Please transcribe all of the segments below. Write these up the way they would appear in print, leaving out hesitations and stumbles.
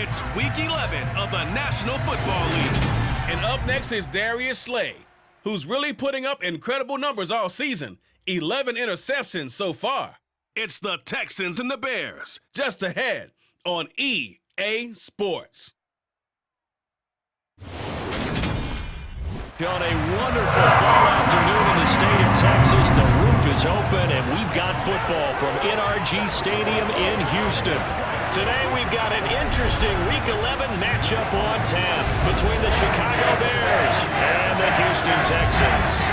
It's Week 11 of the National Football League. And up next is Darius Slay, who's really putting up incredible numbers all season. 11 interceptions so far. It's the Texans and the Bears, just ahead on EA Sports. On a wonderful fall afternoon in the state of Texas, the roof is open, and we've got football from NRG Stadium in Houston. Today we've got an interesting Week 11 matchup on tap between the Chicago Bears and the Houston Texans.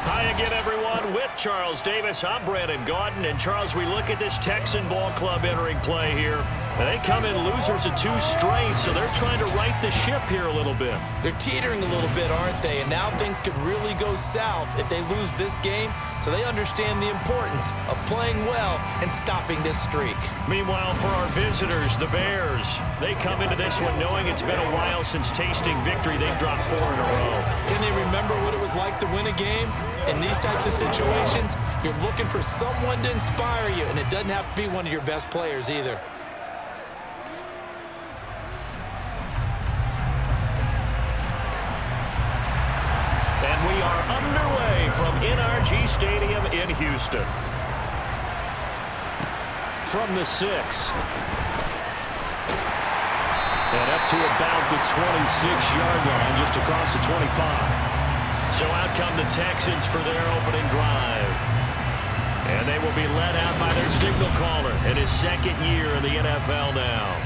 Hi again, everyone. With Charles Davis, I'm Brandon Gaudin. And Charles, we look at this Texan ball club entering play here. And they come in losers of 2 straight, so they're trying to right the ship here a little bit. They're teetering a little bit, aren't they? And now things could really go south if they lose this game, so they understand the importance of playing well and stopping this streak. Meanwhile, for our visitors, the Bears, they come into this one knowing it's been a while since tasting victory. They've dropped 4 in a row. Can they remember what it was like to win a game? In these types of situations, you're looking for someone to inspire you, and it doesn't have to be one of your best players either. And we are underway from NRG Stadium in Houston. From the 6. And up to about the 26-yard line, just across the 25. So out come the Texans for their opening drive. And they will be led out by their signal caller in his 2nd year in the NFL now.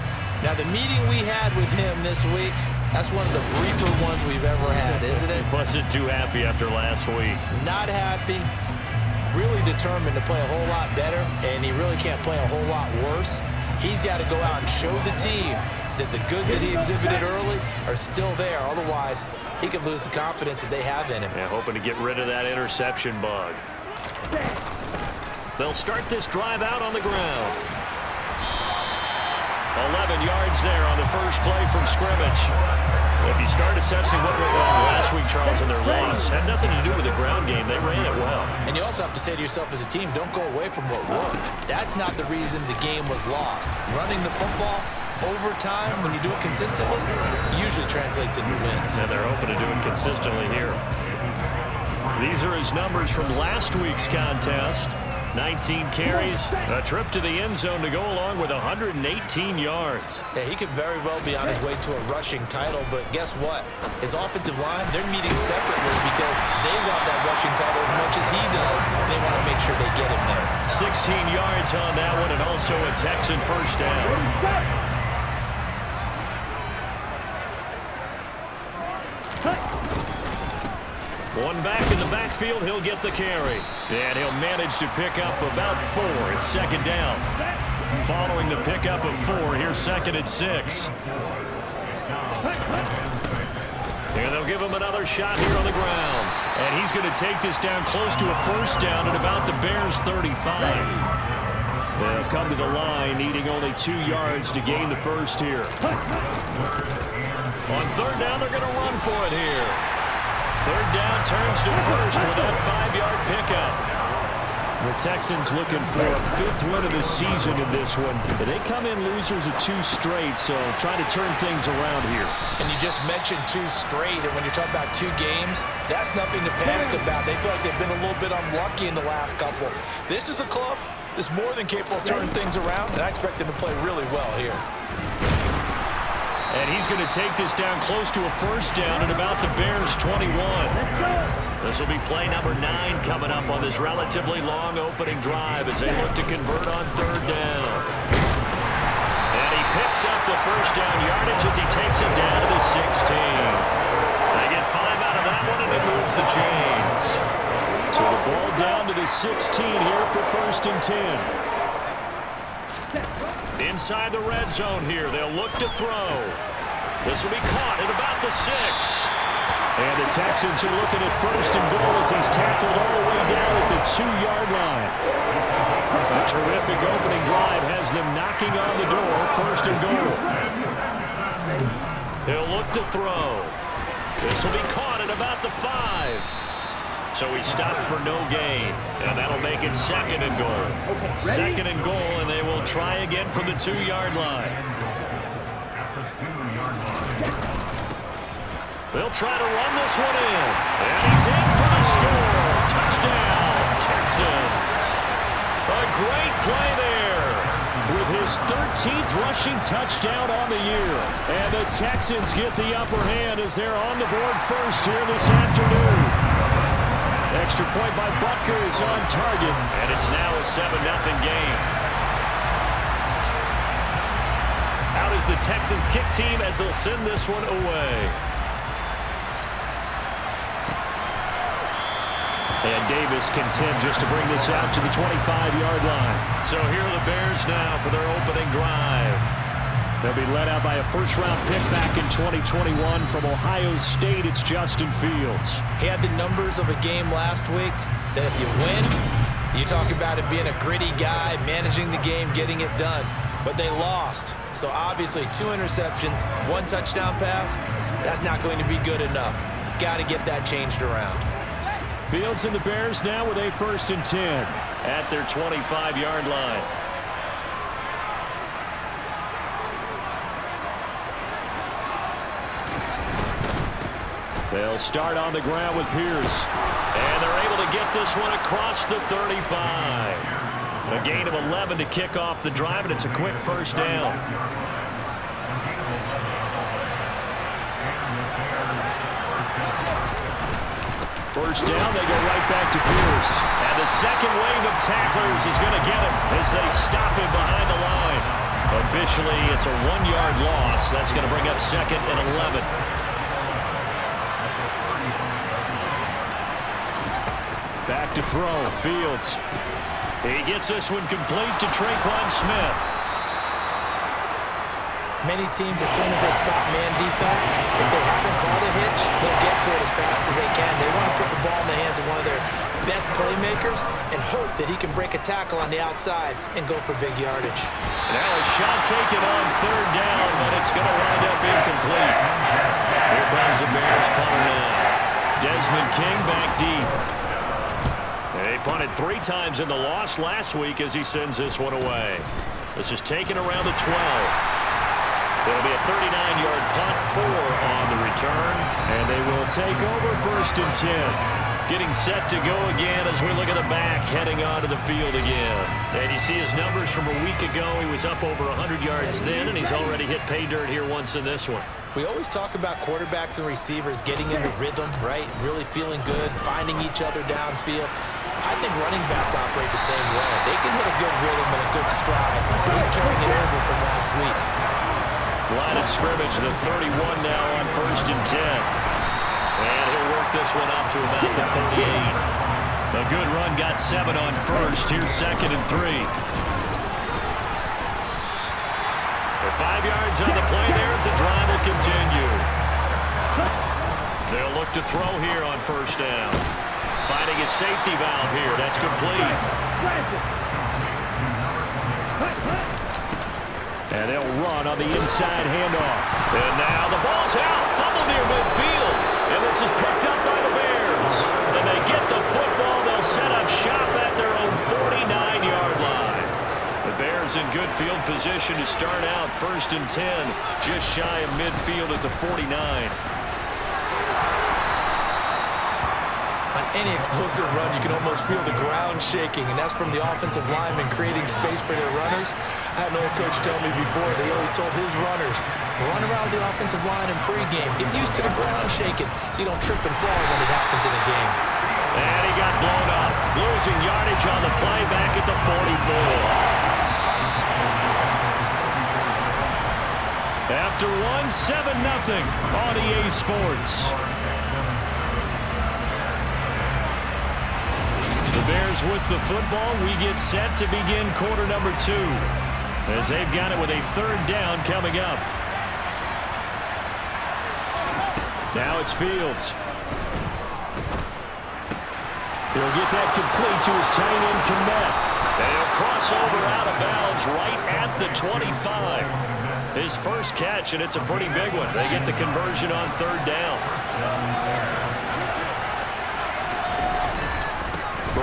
Now, the meeting we had with him this week, that's one of the briefer ones we've ever had, isn't it? Wasn't too happy after last week. Not happy. Really determined to play a whole lot better, and he really can't play a whole lot worse. He's got to go out and show the team that the goods that he exhibited early are still there. Otherwise, he could lose the confidence that they have in him. Yeah, hoping to get rid of that interception bug. They'll start this drive out on the ground. 11 yards there on the first play from scrimmage. If you start assessing what went wrong last week, Charles, in their loss, had nothing to do with the ground game. They ran it well. And you also have to say to yourself as a team, don't go away from what worked. That's not the reason the game was lost. Running the football over time, when you do it consistently, usually translates into wins. And they're hoping to do it consistently here. These are his numbers from last week's contest. 19 carries, a trip to the end zone to go along with 118 yards. Yeah, he could very well be on his way to a rushing title, but guess what? His offensive line, they're meeting separately because they want that rushing title as much as he does, and they want to make sure they get him there. 16 yards on that one, and also a Texan first down. One back in the backfield, he'll get the carry. And he'll manage to pick up about 4. It's 2nd down. Following the pickup of 4, here's 2nd and 6. And they'll give him another shot here on the ground. And he's going to take this down close to a first down at about the Bears' 35. They'll come to the line, needing only 2 yards to gain the first here. On 3rd down, they're going to run for it here. 3rd down turns to first with that 5-yard pickup. The Texans looking for a 5th win of the season in this one. They come in losers of 2 straight, so trying to turn things around here. And you just mentioned 2 straight, and when you're talking about 2 games, that's nothing to panic about. They feel like they've been a little bit unlucky in the last couple. This is a club that's more than capable of turning things around, and I expect them to play really well here. And he's going to take this down close to a first down at about the Bears' 21. This will be play number 9 coming up on this relatively long opening drive as they look to convert on 3rd down. And he picks up the first down yardage as he takes it down to the 16. They get 5 out of that one, and it moves the chains. So the ball down to the 16 here for 1st and 10. Inside the red zone here, they'll look to throw. This will be caught at about the 6. And the Texans are looking at 1st and goal as he's tackled all the way down at the 2-yard line. A terrific opening drive has them knocking on the door, 1st and goal. They'll look to throw. This will be caught at about the 5. So he stopped for no gain, and that'll make it 2nd and goal. 2nd and goal, and they will try again from the 2-yard line. They'll try to run this one in, and he's in for the score. Touchdown, Texans. A great play there. With his 13th rushing touchdown on the year. And the Texans get the upper hand as they're on the board first here this afternoon. Extra point by Butker is on target. And it's now a 7-0 game. Out is the Texans kick team as they'll send this one away. And Davis content just to bring this out to the 25-yard line. So here are the Bears now for their opening drive. They'll be led out by a first-round pick back in 2021 from Ohio State. It's Justin Fields. He had the numbers of a game last week that if you win, you talk about it being a gritty guy, managing the game, getting it done. But they lost. So obviously 2 interceptions, 1 touchdown pass, that's not going to be good enough. Got to get that changed around. Fields and the Bears now with a 1st and 10. At their 25-yard line. They'll start on the ground with Pierce. And they're able to get this one across the 35. A gain of 11 to kick off the drive, and it's a quick first down. First down, they go right back to Pierce. And the second wave of tacklers is going to get him as they stop him behind the line. Officially, it's a 1-yard loss. That's going to bring up 2nd and 11. Back to throw, Fields. He gets this one complete to Traquan Smith. Many teams, as soon as they spot man defense, if they haven't called a hitch, they'll get to it as fast as they can. They want to put the ball in the hands of one of their best playmakers and hope that he can break a tackle on the outside and go for big yardage. Now a shot taken on 3rd down, but it's going to wind up incomplete. Here comes the Bears punter now. Desmond King back deep. They punted 3 times in the loss last week as he sends this one away. This is taken around the 12. It'll be a 39-yard punt, 4 on the return. And they will take over 1st and 10. Getting set to go again as we look at the back, heading onto the field again. And you see his numbers from a week ago. He was up over 100 yards then, and he's already hit pay dirt here once in this one. We always talk about quarterbacks and receivers getting into rhythm, right? Really feeling good, finding each other downfield. I think running backs operate the same way. They can hit a good rhythm and a good stride, and he's carrying it over from last week. Line of scrimmage, the 31 now on 1st and 10. And he'll work this one up to about the 38. A good run got 7 on 1st. Here's 2nd and 3. For 5 yards on the play there, it's a drive will continue. They'll look to throw here on 1st down. Finding his safety valve here. That's complete. And they'll run on the inside handoff. And now the ball's out. Fumble near midfield. And this is picked up by the Bears. And they get the football. They'll set up shop at their own 49-yard line. The Bears in good field position to start out 1st and 10. Just shy of midfield at the 49. On any explosive run, you can almost feel the ground shaking, and that's from the offensive linemen creating space for their runners. I had an old coach tell me before, they always told his runners, run around the offensive line in pregame. Get used to the ground shaking so you don't trip and fall when it happens in a game. And he got blown up. Losing yardage on the play back at the 44. After one, 7-0 on EA Sports. The Bears with the football. We get set to begin quarter number 2 as they've got it with a 3rd down coming up. Now it's Fields. He'll get that complete to his tight end, Kmet. And he'll cross over out of bounds right at the 25. His first catch, and it's a pretty big one. They get the conversion on 3rd down.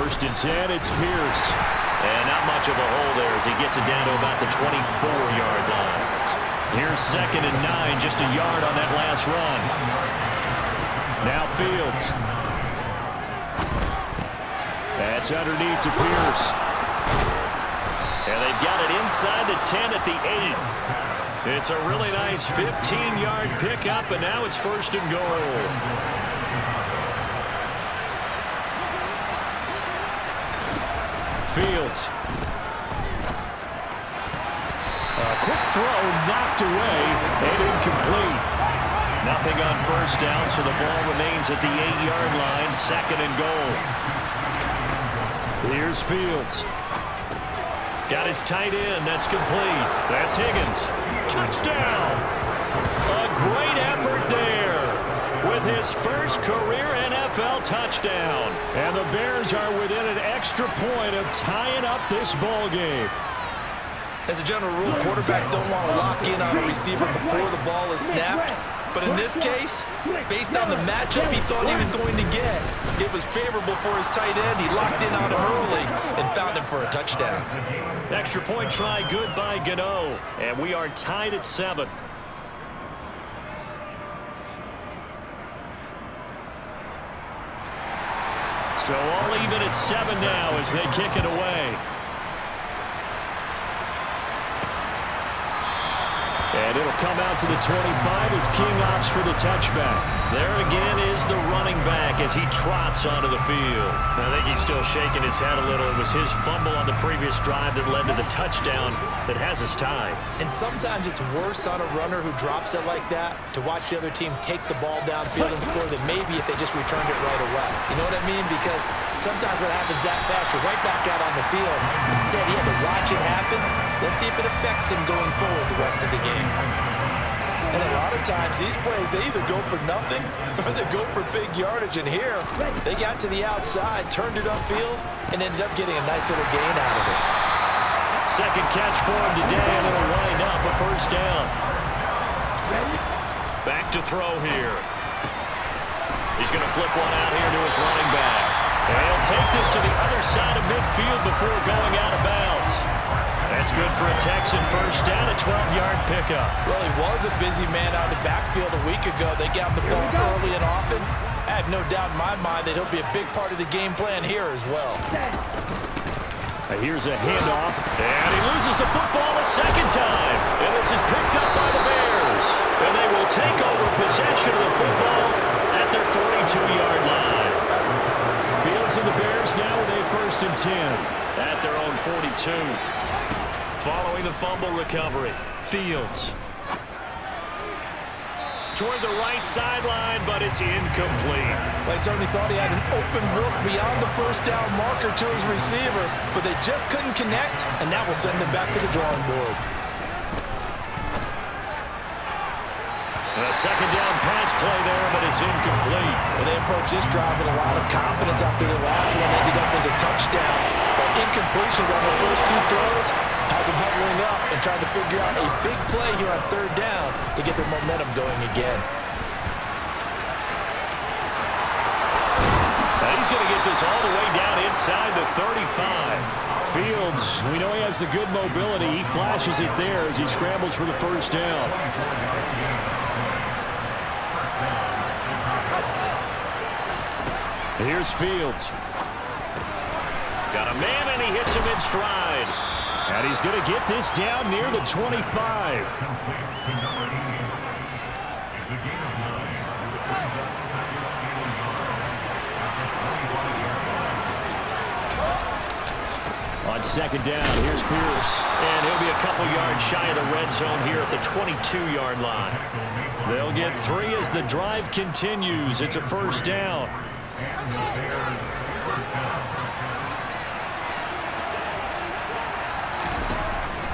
First and 10, it's Pierce. And not much of a hole there as he gets it down to about the 24-yard line. Here's second and 9, just a yard on that last run. Now Fields. That's underneath to Pierce. And they've got it inside the 10 at the 8. It's a really nice 15-yard pickup, and now it's first and goal. Fields. A quick throw knocked away and incomplete. Nothing on first down, so the ball remains at the 8-yard line, second and goal. Here's Fields. Got his tight end. That's complete. That's Higgins. Touchdown. A great effort there with his first career NFL touchdown. And the Bears are within an extra point of tying up this ball game. As a general rule, quarterbacks don't want to lock in on a receiver before the ball is snapped. But in this case, based on the matchup he thought he was going to get, it was favorable for his tight end. He locked in on him early and found him for a touchdown. Extra point try good by Gano. And we are tied at 7. So all even at 7 now as they kick it away. And it'll come out to the 25 as King opts for the touchback. There again is the running back as he trots onto the field. I think he's still shaking his head a little. It was his fumble on the previous drive that led to the touchdown that has us tied. And sometimes it's worse on a runner who drops it like that to watch the other team take the ball downfield and score than maybe if they just returned it right away. You know what I mean? Because sometimes what happens that fast, you're right back out on the field. Instead, he had to watch it happen. Let's see if it affects him going forward the rest of the game. And a lot of times, these plays, they either go for nothing or they go for big yardage. And here, they got to the outside, turned it upfield, and ended up getting a nice little gain out of it. Second catch for him today, and it'll wind up a first down. Back to throw here. He's going to flip one out here to his running back. And he'll take this to the other side of midfield before going out of bounds. That's good for a Texan first down, a 12-yard pickup. Well, he was a busy man out of the backfield a week ago. They got the ball early and often. I have no doubt in my mind that he'll be a big part of the game plan here as well. Here's a handoff. And he loses the football a second time. And this is picked up by the Bears. And they will take over possession of the football at their 42-yard line. Fields and the Bears now with a first and 10. At their own 42. Following the fumble recovery, Fields. Toward the right sideline, but it's incomplete. They certainly thought he had an open look beyond the first down marker to his receiver, but they just couldn't connect, and that will send them back to the drawing board. A second down pass play there, but it's incomplete. And they approach this drive with a lot of confidence after the last one ended up as a touchdown. But incompletions on the first two throws has them huddling up and trying to figure out a big play here on third down to get their momentum going again. And he's going to get this all the way down inside the 35. Fields, we know he has the good mobility. He flashes it there as he scrambles for the first down. Here's Fields. Got a man, and he hits him in stride. And he's going to get this down near the 25. On second down, here's Pierce. And he'll be a couple yards shy of the red zone here at the 22-yard line. They'll get 3 as the drive continues. It's a first down.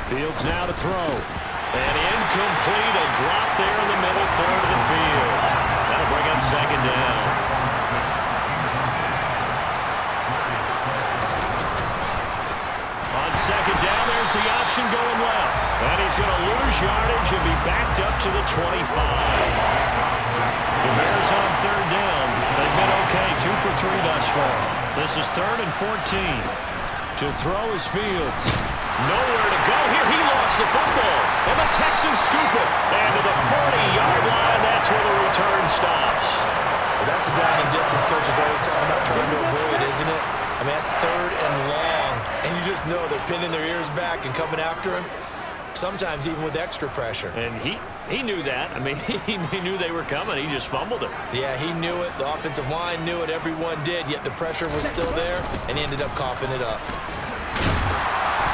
Fields now to throw. And incomplete, a drop there in the middle third of the field. That'll bring up second down. On second down, there's the option going left. And he's going to lose yardage and be backed up to the 25. The Bears on third down. They've been okay, 2 for 3 thus far. This is 3rd and 14. To throw is Fields. Nowhere to go here. He lost the football. And the Texans scoop it. And to the 40-yard line, that's where the return stops. Well, that's a down and distance coach is always talking about trying to avoid, isn't it? I mean, that's 3rd and long. And you just know they're pinning their ears back and coming after him, sometimes even with extra pressure. And he knew that. I mean, he knew they were coming. He just fumbled it. Yeah, he knew it. The offensive line knew it. Everyone did, yet the pressure was still there, and he ended up coughing it up.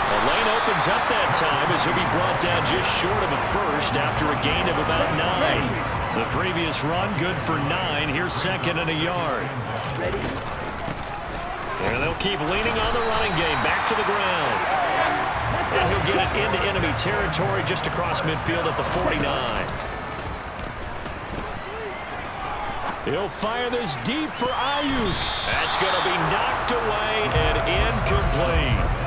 The lane opens up that time as he'll be brought down just short of a first after a gain of about 9. The previous run, good for 9. Here's 2nd and a yard. And they'll keep leaning on the running game. Back to the ground. And he'll get it into enemy territory just across midfield at the 49. He'll fire this deep for Ayuk. That's going to be knocked away and incomplete.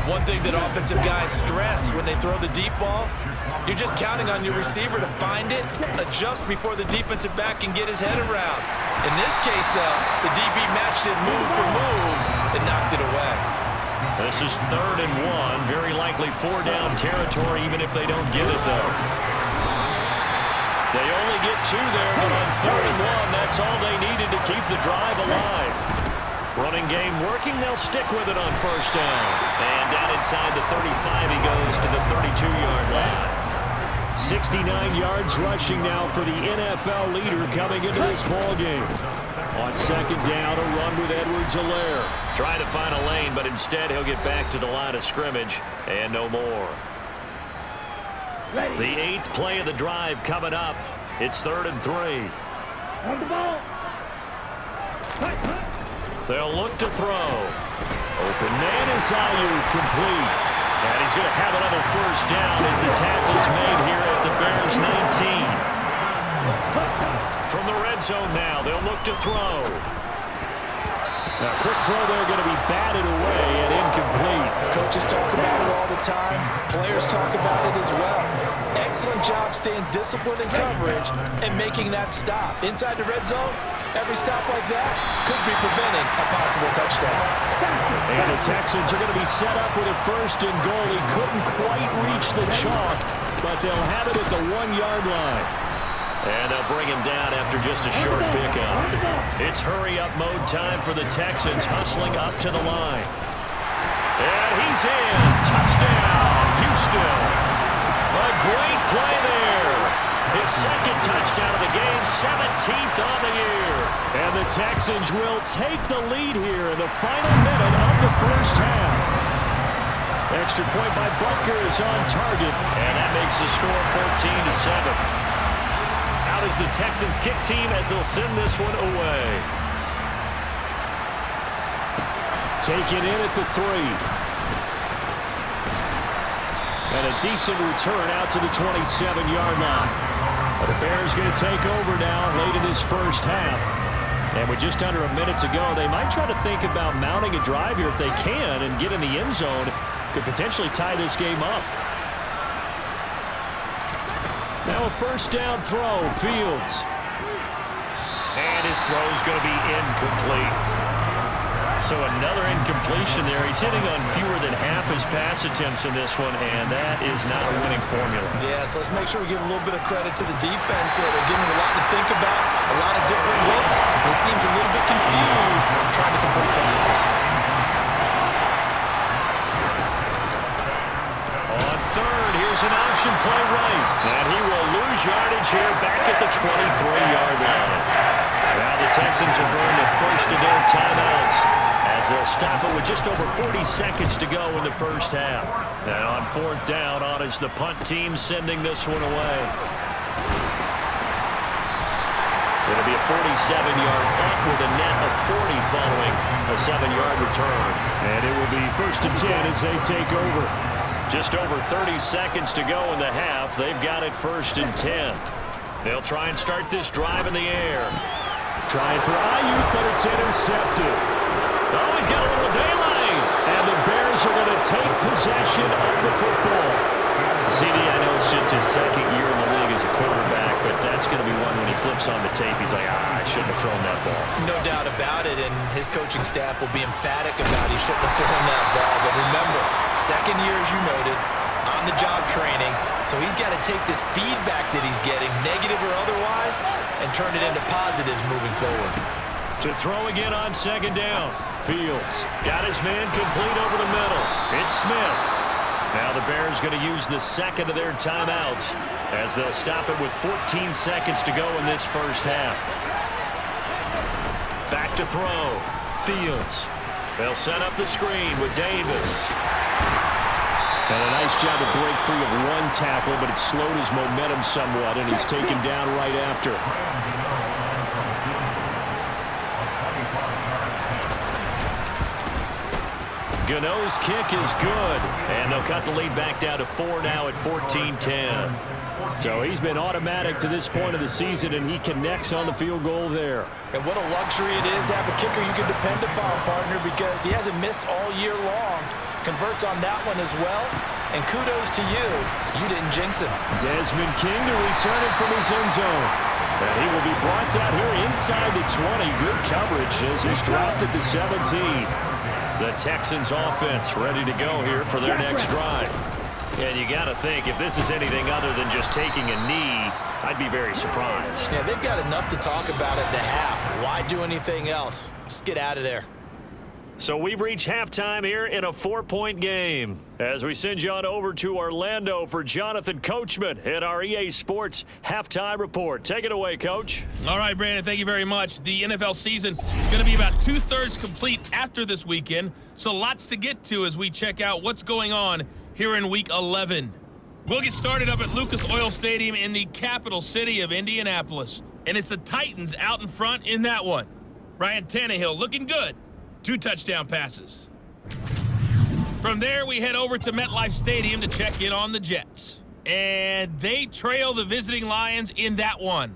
One thing that offensive guys stress when they throw the deep ball, you're just counting on your receiver to find it, adjust before the defensive back can get his head around. In this case, though, the DB matched it move for move and knocked it away. This is 3rd and 1. Very likely 4-down territory, even if they don't get it, though. They only get 2 there, but on 3rd and 1, that's all they needed to keep the drive alive. Running game working. They'll stick with it on 1st down. And down inside the 35, he goes to the 32-yard line. 69 yards rushing now for the NFL leader coming into this ball game. On 2nd down, a run with Edwards-Helaire. Trying to find a lane, but instead he'll get back to the line of scrimmage and no more. The 8th play of the drive coming up. It's 3rd and 3. On the ball. They'll look to throw. Open man is Ayuk, complete. And he's going to have another 1st down as the tackle's made here at the Bears 19. From the red zone now, they'll look to throw. A quick throw there going to be batted away and incomplete. Coaches talk about it all the time. Players talk about it as well. Excellent job staying disciplined in coverage and making that stop. Inside the red zone, every stop like that could be preventing a possible touchdown. And the Texans are going to be set up with a 1st and goal. He couldn't quite reach the chalk, but they'll have it at the 1-yard line. And they'll bring him down after just a short pickup. It's hurry-up mode time for the Texans, hustling up to the line. And he's in. Touchdown, Houston. A great play there. His 2nd touchdown of the game, 17th on the year. And the Texans will take the lead here in the final minute of the 1st half. Extra point by Butker is on target. And that makes the score 14-7. Out is the Texans kick team as they'll send this one away. Taken in at the 3. And a decent return out to the 27-yard line. But the Bears going to take over now late in this 1st half. And with just under a minute to go, they might try to think about mounting a drive here if they can and get in the end zone. Could potentially tie this game up. Now a 1st down throw, Fields. And his throw's going to be incomplete. So another incompletion there. He's hitting on fewer than half his pass attempts in this one, and that is not a winning formula. Yeah, so let's make sure we give a little bit of credit to the defense here. They're giving him a lot to think about, a lot of different looks, and he seems a little bit confused trying to complete passes. On 3rd, here's an option play right. And he will lose yardage here back at the 23-yard line. Now the Texans will burn the 1st of their timeouts as they'll stop it with just over 40 seconds to go in the 1st half. And on 4th down, on is the punt team sending this one away. It'll be a 47-yard punt with a net of 40 following a 7-yard return. And it will be 1st and 10 as they take over. Just over 30 seconds to go in the half. They've got it 1st and 10. They'll try and start this drive in the air. Trying for Ayuk, but it's intercepted. Oh, he's got a little daylight. And the Bears are going to take possession of the football. CD, I know it's just his second year in the league as a quarterback, but that's going to be one when he flips on the tape, he's like, I shouldn't have thrown that ball. No doubt about it, and his coaching staff will be emphatic about he shouldn't have thrown that ball. But remember, second year, as you noted, on-the-job training, so he's got to take this feedback that he's getting, negative or otherwise, and turn it into positives moving forward. To throw again on second down. Fields got his man complete over the middle. It's Smith. Now the Bears going to use the second of their timeouts as they'll stop it with 14 seconds to go in this first half. Back to throw. Fields. They'll set up the screen with Davis. And a nice job to break free of one tackle, but it slowed his momentum somewhat, and he's taken down right after. Gano's kick is good, and they'll cut the lead back down to 4 now at 14-10. So he's been automatic to this point of the season, and he connects on the field goal there. And what a luxury it is to have a kicker you can depend upon, partner, because he hasn't missed all year long. Converts on that one as well, and kudos to you. You didn't jinx him. Desmond King to return it from his end zone. And he will be brought down here inside the 20. Good coverage as he's dropped at the 17. The Texans offense ready to go here for their next drive. And you got to think, if this is anything other than just taking a knee, I'd be very surprised. Yeah, they've got enough to talk about at the half. Why do anything else? Just get out of there. So we've reached halftime here in a 4-point game as we send you on over to Orlando for Jonathan Coachman at our EA Sports Halftime Report. Take it away, Coach. All right, Brandon, thank you very much. The NFL season going to be about 2/3 complete after this weekend, so lots to get to as we check out what's going on here in Week 11. We'll get started up at Lucas Oil Stadium in the capital city of Indianapolis, and it's the Titans out in front in that one. Ryan Tannehill looking good. 2 touchdown passes. From there, we head over to MetLife Stadium to check in on the Jets. And they trail the visiting Lions in that one.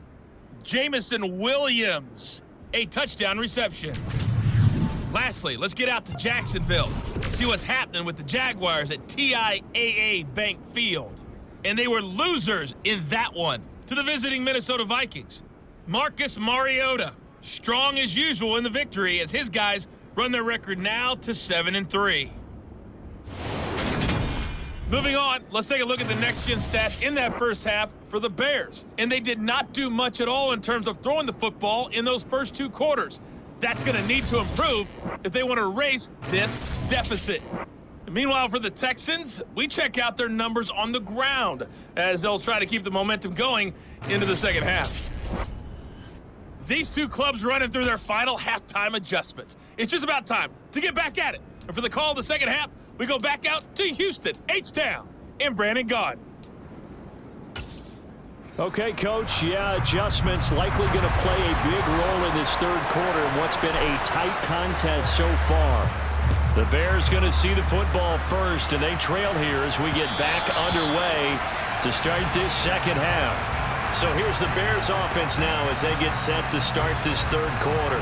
Jamison Williams, a touchdown reception. Lastly, let's get out to Jacksonville. See what's happening with the Jaguars at TIAA Bank Field. And they were losers in that one to the visiting Minnesota Vikings. Marcus Mariota, strong as usual in the victory as his guys run their record now to 7-3. Moving on, let's take a look at the next-gen stats in that first half for the Bears. And they did not do much at all in terms of throwing the football in those first 2 quarters. That's going to need to improve if they want to erase this deficit. Meanwhile, for the Texans, we check out their numbers on the ground as they'll try to keep the momentum going into the second half. These 2 clubs running through their final halftime adjustments. It's just about time to get back at it. And for the call of the second half, we go back out to Houston, H-Town, and Brandon Gaudin. Okay, Coach. Yeah, adjustments likely going to play a big role in this third quarter in what's been a tight contest so far. The Bears going to see the football first, and they trail here as we get back underway to start this second half. So here's the Bears offense now as they get set to start this third quarter.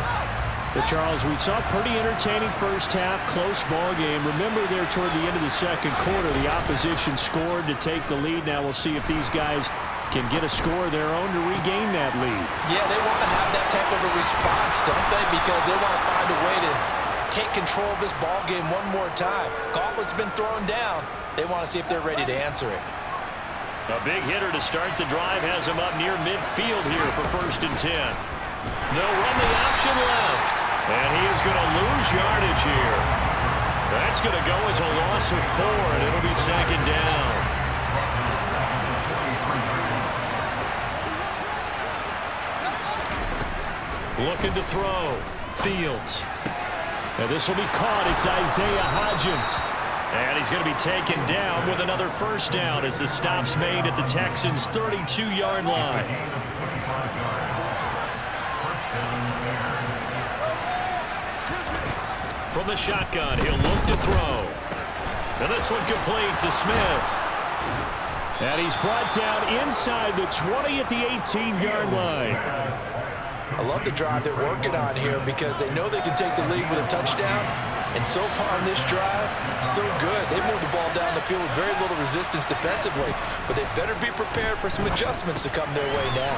But Charles, we saw a pretty entertaining first half, close ball game. Remember there toward the end of the second quarter, the opposition scored to take the lead. Now we'll see if these guys can get a score of their own to regain that lead. Yeah, they want to have that type of a response, don't they? Because they want to find a way to take control of this ball game one more time. Gauntlet's been thrown down. They want to see if they're ready to answer it. A big hitter to start the drive has him up near midfield here for 1st and 10. They'll run the option left, and he is going to lose yardage here. That's going to go as a loss of 4, and it'll be second down. Looking to throw. Fields. And this will be caught. It's Isaiah Hodgins. And he's going to be taken down with another first down as the stop's made at the Texans' 32-yard line. From the shotgun, he'll look to throw. And this one complete to Smith. And he's brought down inside the 20 at the 18-yard line. I love the drive they're working on here because they know they can take the lead with a touchdown, And so far in this drive, so good. They moved the ball down the field with very little resistance defensively, but they better be prepared for some adjustments to come their way now.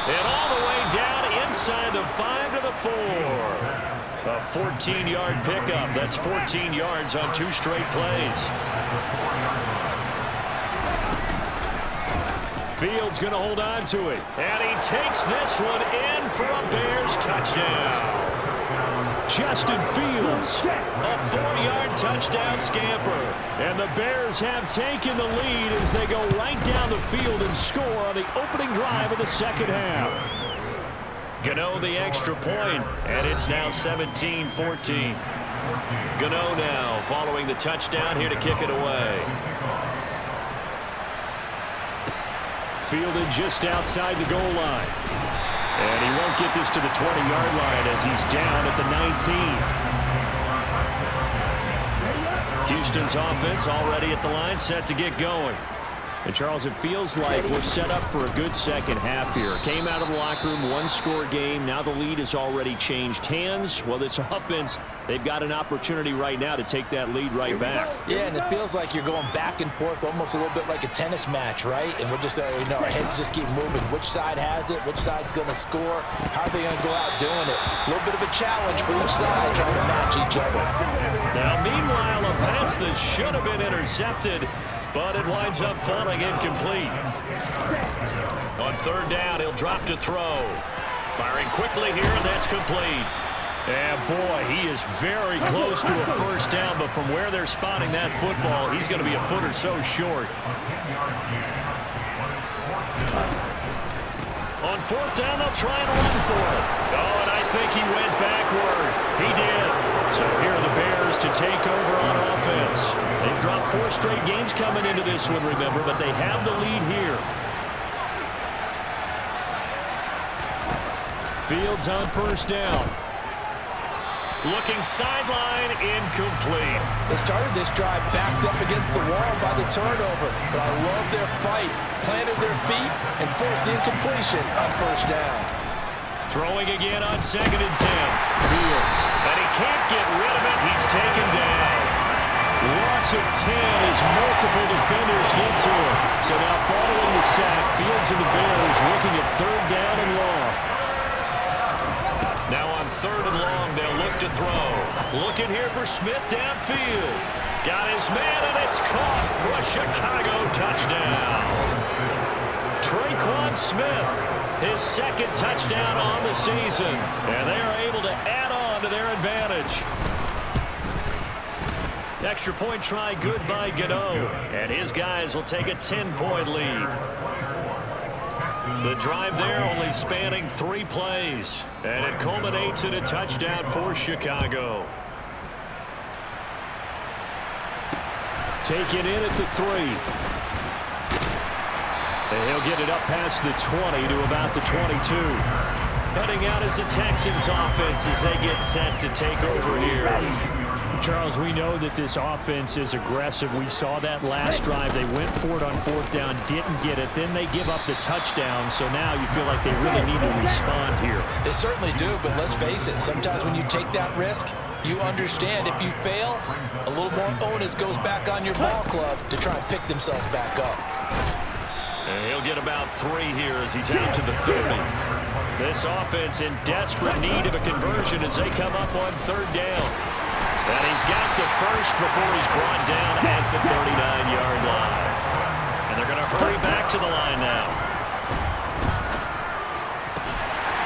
And all the way down inside the 5 to the 4. A 14-yard pickup. That's 14 yards on 2 straight plays. Fields going to hold on to it. And he takes this one in for a Bears touchdown. Justin Fields. A 4-yard touchdown scamper. And the Bears have taken the lead as they go right down the field and score on the opening drive of the second half. Gano the extra point, and it's now 17-14. Gano now following the touchdown here to kick it away. Fielded just outside the goal line. And he won't get this to the 20-yard line as he's down at the 19. Houston's offense already at the line, set to get going. And, Charles, it feels like we're set up for a good second half here. Came out of the locker room, one-score game. Now the lead has already changed hands. Well, this offense, they've got an opportunity right now to take that lead right back. Yeah, and it feels like you're going back and forth almost a little bit like a tennis match, right? And we're just, our heads just keep moving. Which side has it? Which side's going to score? How are they going to go out doing it? A little bit of a challenge for each side trying to match each other. Now, meanwhile, a pass that should have been intercepted, but it winds up falling incomplete. On third down, he'll drop to throw. Firing quickly here, and that's complete. And, boy, he is very close to a first down, but from where they're spotting that football, he's going to be a foot or so short. On fourth down, they'll try and run for it. Oh, and I think he went backward. He did. So here are the Bears to take over on offense. They've dropped 4 straight games coming into this one, remember, but they have the lead here. Fields on first down. Looking sideline, incomplete. They started this drive backed up against the wall by the turnover, but I love their fight. Planted their feet and forced the incompletion on first down. Throwing again on 2nd and 10. Fields. And he can't get rid of it. He's taken down. Loss of 10 as multiple defenders get to him. So now following the sack, Fields and the Bears looking at third down and long. Now on third and long, they'll look to throw. Looking here for Smith downfield. Got his man, and it's caught for a Chicago touchdown. Traquan Smith, his 2nd touchdown on the season. And they are able to add on to their advantage. Extra point try good by Gano. And his guys will take a 10-point lead. The drive there only spanning 3 plays. And it culminates in a touchdown for Chicago. Taken in at the 3. And he'll get it up past the 20 to about the 22. Heading out as the Texans offense as they get set to take over here. Charles, we know that this offense is aggressive. We saw that last drive. They went for it on fourth down, didn't get it. Then they give up the touchdown. So now you feel like they really need to respond here. They certainly do, but let's face it. Sometimes when you take that risk, you understand if you fail, a little more onus goes back on your ball club to try and pick themselves back up. And he'll get about 3 here as he's out to the 30. This offense in desperate need of a conversion as they come up on third down. And he's got the first before he's brought down at the 39-yard line. And they're going to hurry back to the line now.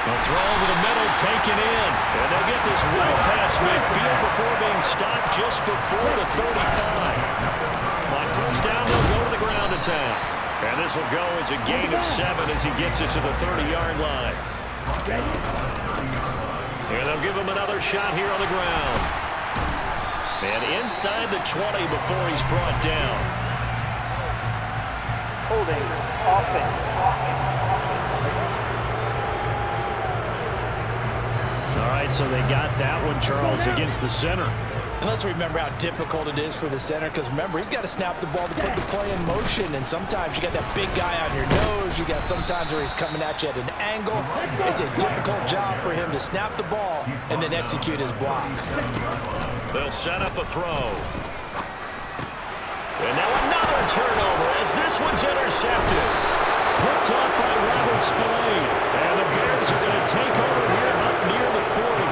They'll throw over the middle, taken in. And they'll get this well past midfield before being stopped just before the 35. On first down, they'll go to the ground attack. And this will go as a gain of 7 as he gets it to the 30-yard line. And they'll give him another shot here on the ground. And inside the 20 before he's brought down. Holding offense. All right, so they got that one, Charles, against the center. And let's remember how difficult it is for the center, because remember, he's got to snap the ball to put the play in motion, and sometimes you got that big guy on your nose. You got sometimes where he's coming at you at an angle. It's a difficult job for him to snap the ball and then execute his block. They'll set up a throw. And now another turnover as this one's intercepted. Picked off by Robert Spillane. And the Bears are going to take over here up near the 40.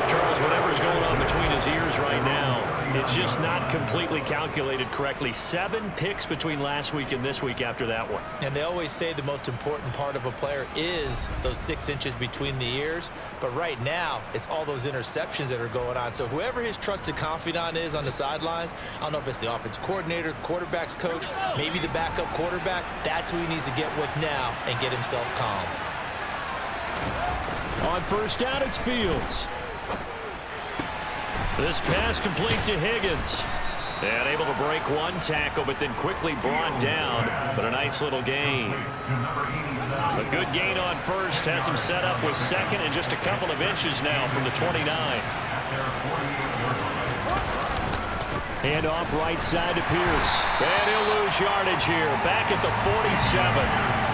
Charles, whatever's going on between his ears right now, it's just not completely calculated correctly. 7 picks between last week and this week after that one. And they always say the most important part of a player is those 6 inches between the ears. But right now, it's all those interceptions that are going on. So whoever his trusted confidant is on the sidelines, I don't know if it's the offensive coordinator, the quarterback's coach, maybe the backup quarterback, that's who he needs to get with now and get himself calm. On first down, it's Fields. This pass complete to Higgins. And able to break one tackle, but then quickly brought down. But a nice little gain. A good gain on first. Has him set up with second and just a couple of inches now from the 29. Hand off right side to Pierce. And he'll lose yardage here. Back at the 47.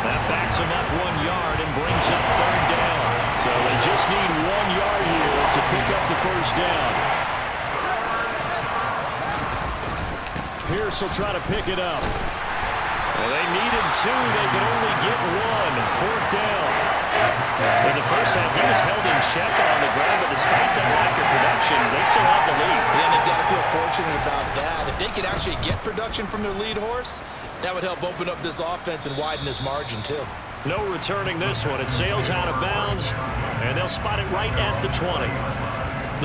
That backs him up 1 yard and brings up third down. So they just need 1 yard here to pick up the first down. Pierce will try to pick it up. Well, they needed 2. They could only get 1. Fourth down. In the first half, he was held in check on the ground, but despite that lack of production, they still have the lead. Yeah, they've got to feel fortunate about that. If they could actually get production from their lead horse, that would help open up this offense and widen this margin, too. No returning this one. It sails out of bounds, and they'll spot it right at the 20.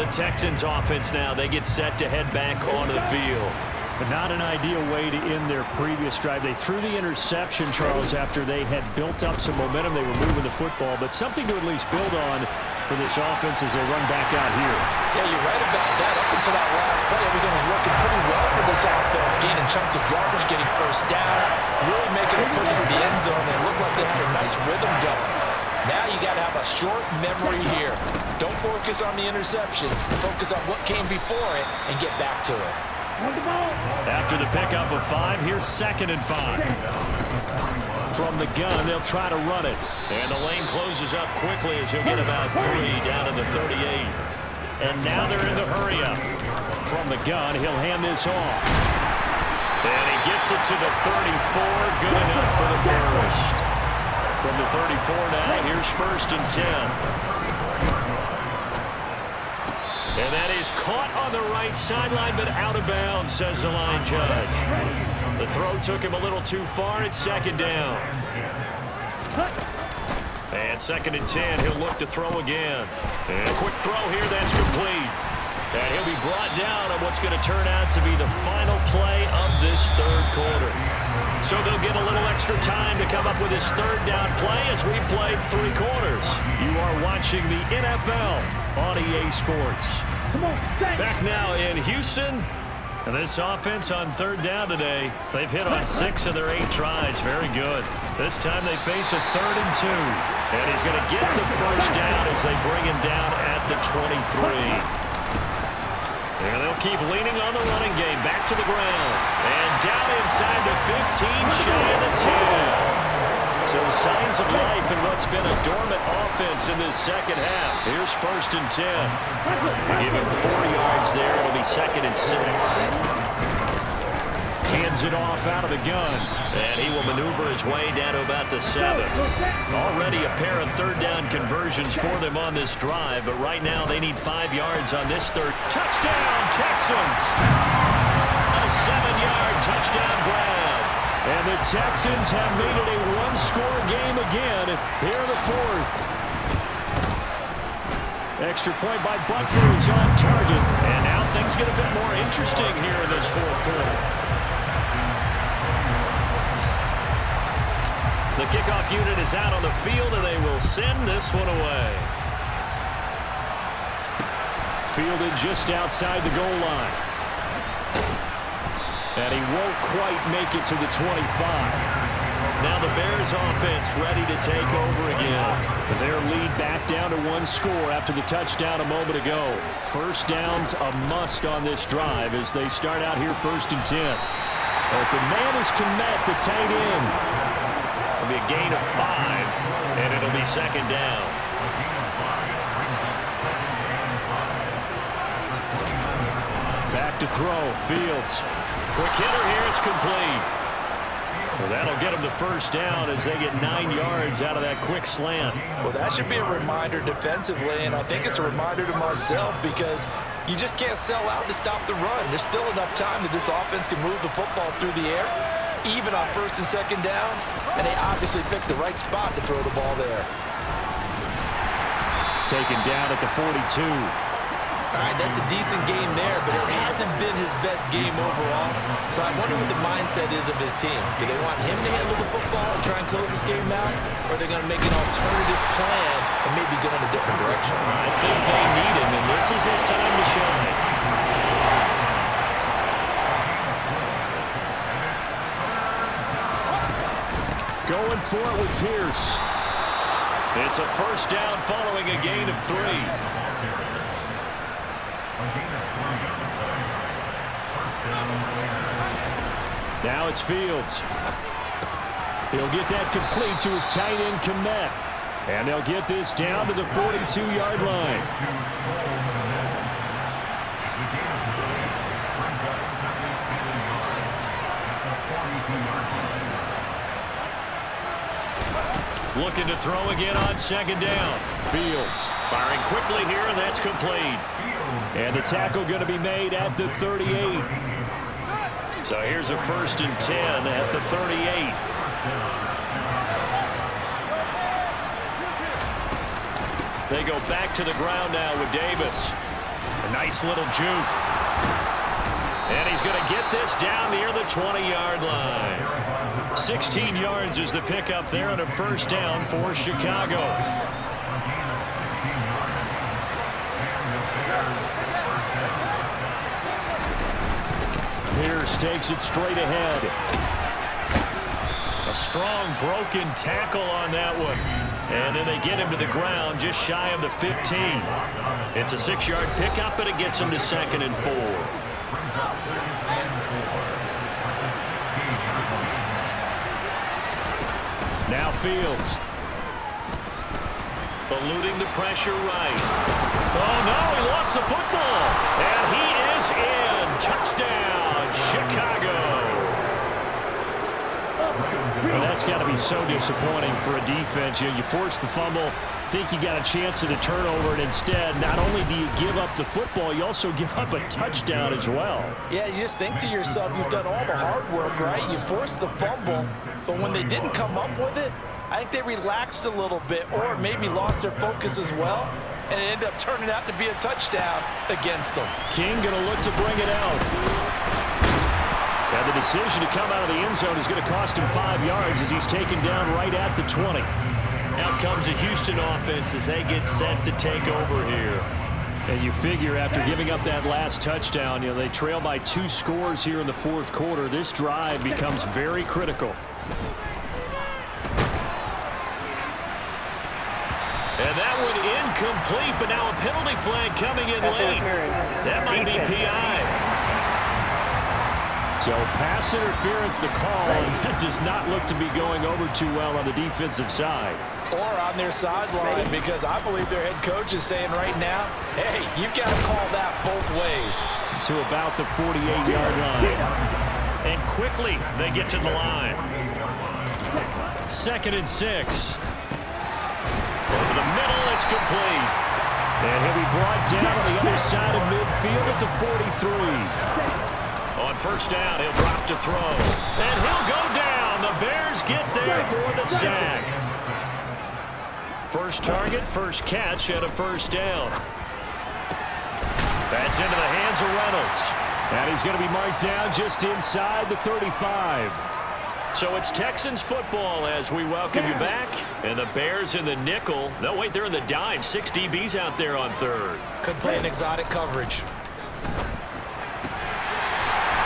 The Texans offense now, they get set to head back onto the field. But not an ideal way to end their previous drive. They threw the interception, Charles, after they had built up some momentum. They were moving the football, but something to at least build on for this offense as they run back out here. Yeah, you're right about that. Up until that last play, everything was working pretty well for this offense, gaining chunks of yardage, getting first downs, really making a push for the end zone. It looked like they had a nice rhythm going. Now you got to have a short memory here. Don't focus on the interception. Focus on what came before it and get back to it. After the pickup of 5, here's 2nd and 5. From the gun, they'll try to run it. And the lane closes up quickly as he'll get about 3 down to the 38. And now they're in the hurry-up. From the gun, he'll hand this off. And he gets it to the 34. Good enough for the first. From the 34 now, here's 1st and 10. And that is caught on the right sideline, but out of bounds, says the line judge. The throw took him a little too far. It's 2nd down. And 2nd and 10. He'll look to throw again. And a quick throw here. That's complete. And he'll be brought down on what's going to turn out to be the final play of this 3rd quarter. So they'll get a little extra time to come up with his 3rd down play as we played 3 quarters. You are watching the NFL on EA Sports. Back now in Houston. And this offense on 3rd down today, they've hit on 6 of their 8 tries. Very good. This time they face a 3rd and 2. And he's going to get the first down as they bring him down at the 23. And they'll keep leaning on the running game. Back to the ground. And down inside the 15, shy of the 10. So signs of life in what's been a dormant offense in this 2nd half. Here's 1st and 10. Give him 4 yards there. It'll be 2nd and 6. Hands it off out of the gun. And he will maneuver his way down to about the 7. Already a pair of 3rd down conversions for them on this drive, but right now they need 5 yards on this 3rd. Touchdown, Texans! A 7-yard touchdown grab. And the Texans have made it a 1-score game again here in the 4th. Extra point by Butker is on target. And now things get a bit more interesting here in this 4th quarter. The kickoff unit is out on the field, and they will send this one away. Fielded just outside the goal line. And he won't quite make it to the 25. Now the Bears offense ready to take over again. Their lead back down to 1 score after the touchdown a moment ago. First down's a must on this drive as they start out here 1st and 10. Open man is Kmet, the tight end. It'll be a gain of 5, and it'll be 2nd down. Back to throw, Fields. Quick hitter here, it's complete. Well, that'll get them the 1st down as they get 9 yards out of that quick slant. Well, that should be a reminder defensively, and I think it's a reminder to myself because you just can't sell out to stop the run. There's still enough time that this offense can move the football through the air, even on 1st and 2nd downs, and they obviously picked the right spot to throw the ball there. Taken down at the 42. All right, that's a decent game there, but it hasn't been his best game overall. So I wonder what the mindset is of his team. Do they want him to handle the football and try and close this game out? Or are they going to make an alternative plan and maybe go in a different direction? I think they need him, and this is his time to shine. Going for it with Pierce. It's a 1st down following a gain of 3. Now it's Fields. He'll get that complete to his tight end, Kmet. And they'll get this down to the 42-yard line. Looking to throw again on 2nd down. Fields Firing quickly here, and that's complete. and the tackle going to be made at the 38. So here's a 1st and 10 at the 38. They go back to the ground now with Davis. A nice little juke. And he's going to get this down near the 20-yard line. 16 yards is the pickup there and a 1st down for Chicago. Pierce takes it straight ahead. A strong broken tackle on that one. And then they get him to the ground just shy of the 15. It's a 6-yard pickup, and it gets him to 2nd and 4. Now Fields. Eluding the pressure right. Oh, no, he lost the football. And he is in. Touchdown, Chicago. Well, that's got to be so disappointing for a defense. You force the fumble, think you got a chance at a turnover, and instead, not only do you give up the football, you also give up a touchdown as well. Yeah, you just think to yourself, you've done all the hard work, right? You forced the fumble, but when they didn't come up with it, I think they relaxed a little bit or maybe lost their focus as well, and it ended up turning out to be a touchdown against them. King going to look to bring it out. And the decision to come out of the end zone is going to cost him 5 yards as he's taken down right at the 20. Out comes the Houston offense as they get set to take over here. And you figure after giving up that last touchdown, they trail by 2 scores here in the 4th quarter. This drive becomes very critical. And that one incomplete, but now a penalty flag coming in late. That might be PI. So pass interference the call, and that does not look to be going over too well on the defensive side. Or on their sideline, because I believe their head coach is saying right now, hey, you've got to call that both ways. To about the 48-yard line. And quickly they get to the line. 2nd and 6. Over the middle, it's complete. And he'll be brought down on the other side of midfield at the 43. On 1st down, he'll drop to throw. And he'll go down. The Bears get there for the sack. First target, first catch, and a 1st down. That's into the hands of Reynolds. And he's going to be marked down just inside the 35. So it's Texans football as we welcome you back. And the Bears in the nickel. No, wait, they're in the dime. 6 DBs out there on 3rd. Could play an exotic coverage.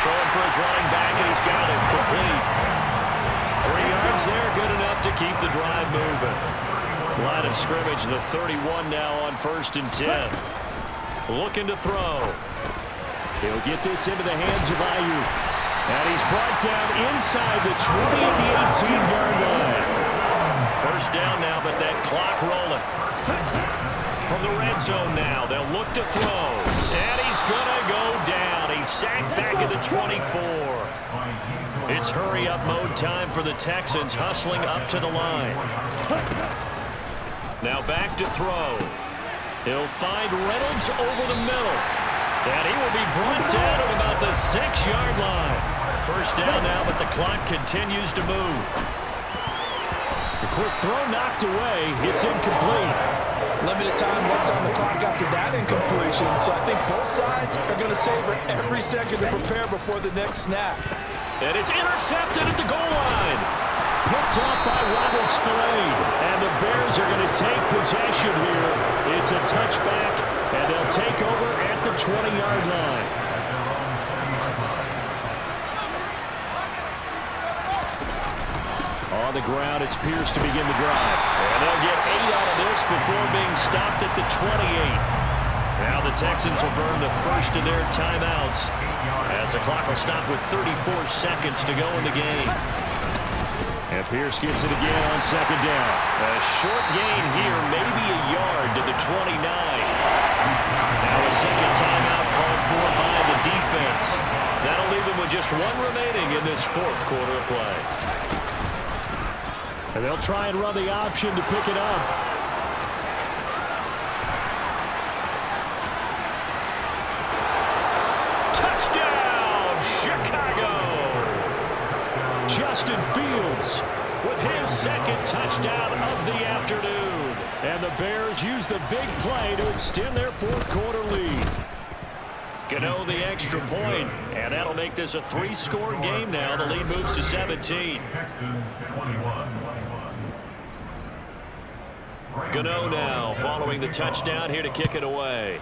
Throwing for his running back, and he's got it complete. 3 yards there, good enough to keep the drive moving. Line of scrimmage, the 31 now on 1st and 10. Looking to throw. He'll get this into the hands of Ayuk. And he's brought down inside the 20 at the 18-yard line. 1st down now, but that clock rolling. From the red zone now, they'll look to throw. And he's going to go down. He's sacked back at the 24. It's hurry-up mode time for the Texans, hustling up to the line. Now back to throw. He'll find Reynolds over the middle. And he will be brought down at about the 6-yard line. 1st down now, but the clock continues to move. The quick throw knocked away. It's incomplete. Limited time left on the clock after that incompletion, so I think both sides are going to savor every second to prepare before the next snap. And it's intercepted at the goal line. Picked off by Robert Spillane. And the Bears are going to take possession here. It's a touchback, and they'll take over at the 20-yard line. On the ground, it's Pierce to begin the drive. And they'll get 8 out of this before being stopped at the 28. Now the Texans will burn the first of their timeouts as the clock will stop with 34 seconds to go in the game. And Pierce gets it again on 2nd down. A short gain here, maybe a yard to the 29. Now a second timeout called for by the defense. That'll leave them with just 1 remaining in this 4th quarter of play. And they'll try and run the option to pick it up. Touchdown, Chicago! Justin Fields with his 2nd touchdown of the afternoon. And the Bears use the big play to extend their 4th quarter lead. Gano the extra point, and that'll make this a 3-score game now. The lead moves to 17. Gano now following the touchdown here to kick it away.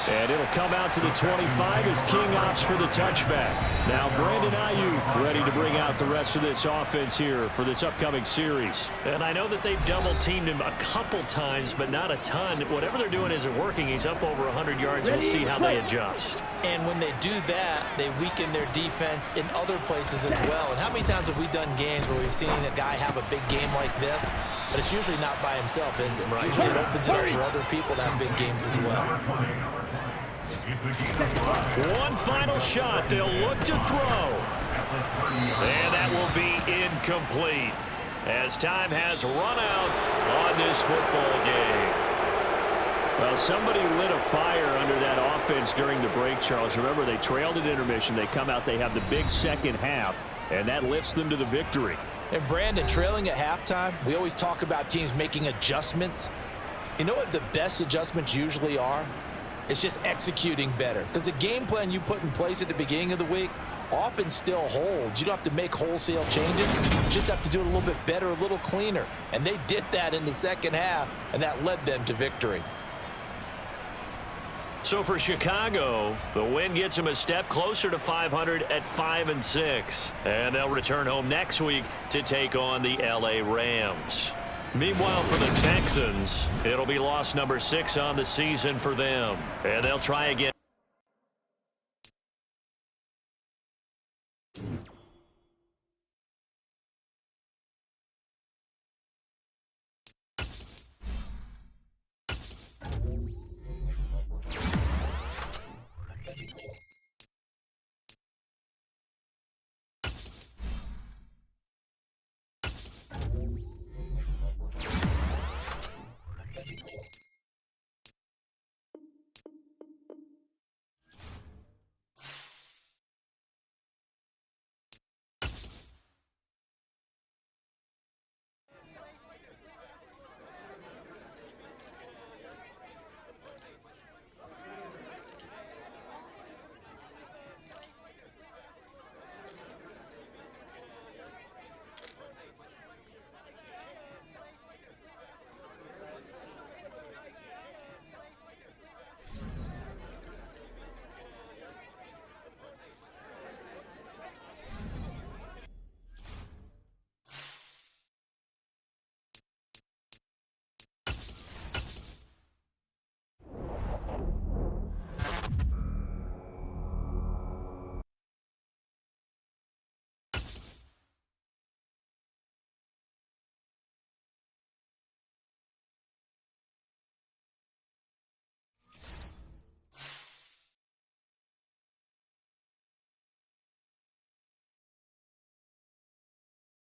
And it'll come out to the 25 as King opts for the touchback. Now Brandon Ayuk ready to bring out the rest of this offense here for this upcoming series. And I know that they've double-teamed him a couple times, but not a ton. Whatever they're doing isn't working. He's up over 100 yards. We'll see how they adjust. And when they do that, they weaken their defense in other places as well. And how many times have we done games where we've seen a guy have a big game like this, but it's usually not by himself, is it? Right. Usually it opens it up for other people to have big games as well. One final shot. They'll look to throw. And that will be incomplete as time has run out on this football game. Well, somebody lit a fire under that offense during the break, Charles. Remember, they trailed at intermission. They come out, they have the big second half, and that lifts them to the victory. And Brandon, trailing at halftime, we always talk about teams making adjustments. You know what the best adjustments usually are? It's just executing better. Because the game plan you put in place at the beginning of the week often still holds. You don't have to make wholesale changes. You just have to do it a little bit better, a little cleaner. And they did that in the second half, and that led them to victory. So for Chicago, the win gets them a step closer to 500 at 5-6. And they'll return home next week to take on the LA Rams. Meanwhile, for the Texans, it'll be loss number 6 on the season for them. And they'll try again.